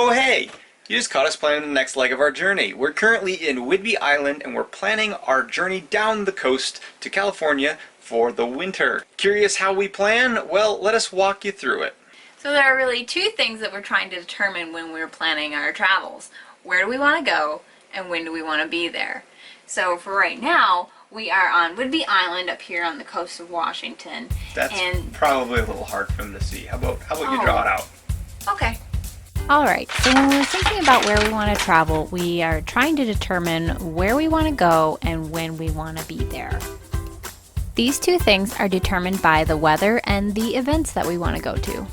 Oh hey! You just caught us planning the next leg of our journey. We're currently in Whidbey Island and we're planning our journey down the coast to California for the winter. Curious how we plan? Well, let us walk you through it. So there are really two things that we're trying to determine when we're planning our travels. Where do we want to go and when do we want to be there? So for right now, we are on Whidbey Island up here on the coast of Washington. That's probably a little hard for them to see. How about you draw it out? Okay. Alright, so when we're thinking about where we want to travel, we are trying to determine where we want to go and when we want to be there. These two things are determined by the weather and the events that we want to go to.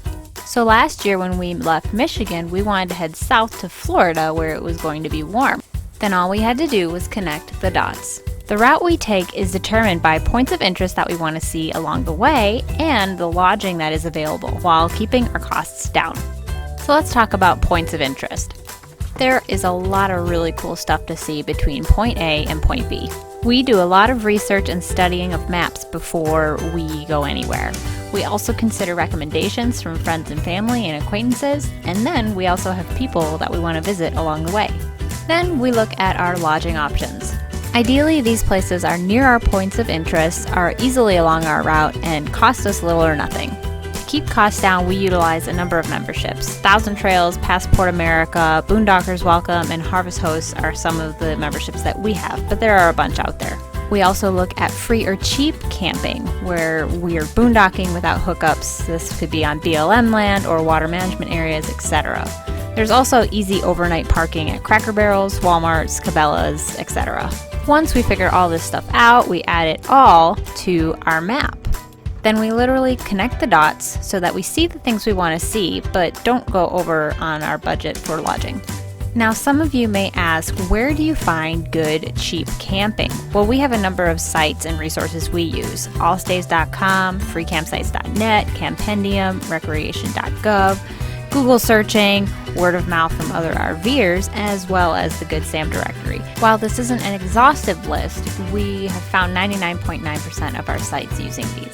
So last year when we left Michigan, we wanted to head south to Florida where it was going to be warm. Then all we had to do was connect the dots. The route we take is determined by points of interest that we want to see along the way and the lodging that is available while keeping our costs down. So let's talk about points of interest. There is a lot of really cool stuff to see between point A and point B. We do a lot of research and studying of maps before we go anywhere. We also consider recommendations from friends and family and acquaintances, and then we also have people that we want to visit along the way. Then we look at our lodging options. Ideally, these places are near our points of interest, are easily along our route, and cost us little or nothing. To keep costs down, we utilize a number of memberships. Thousand Trails, Passport America, Boondockers Welcome, and Harvest Hosts are some of the memberships that we have, but there are a bunch out there. We also look at free or cheap camping, where we are boondocking without hookups. This could be on BLM land or water management areas, etc. There's also easy overnight parking at Cracker Barrels, Walmarts, Cabela's, etc. Once we figure all this stuff out, we add it all to our map. Then we literally connect the dots so that we see the things we want to see, but don't go over on our budget for lodging. Now, some of you may ask, where do you find good, cheap camping? Well, we have a number of sites and resources we use. Allstays.com, freecampsites.net, Campendium, recreation.gov, Google searching, word of mouth from other RVers, as well as the Good Sam directory. While this isn't an exhaustive list, we have found 99.9% of our sites using these.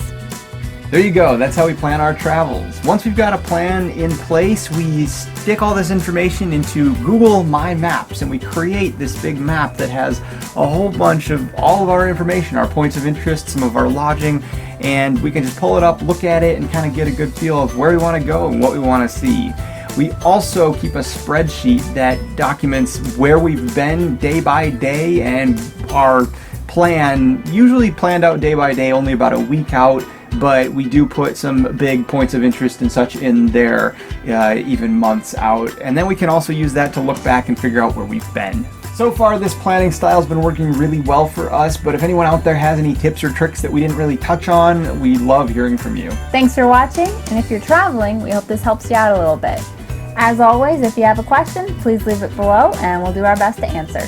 There you go, that's how we plan our travels. Once we've got a plan in place, we stick all this information into Google My Maps and we create this big map that has a whole bunch of all of our information, our points of interest, some of our lodging, and we can just pull it up, look at it, and kind of get a good feel of where we want to go and what we want to see. We also keep a spreadsheet that documents where we've been day by day and our plan, usually planned out day by day, only about a week out, but we do put some big points of interest and such in there, even months out. And then we can also use that to look back and figure out where we've been. So far, this planning style has been working really well for us, but if anyone out there has any tips or tricks that we didn't really touch on, we love hearing from you. Thanks for watching, and if you're traveling, we hope this helps you out a little bit. As always, if you have a question, please leave it below and we'll do our best to answer.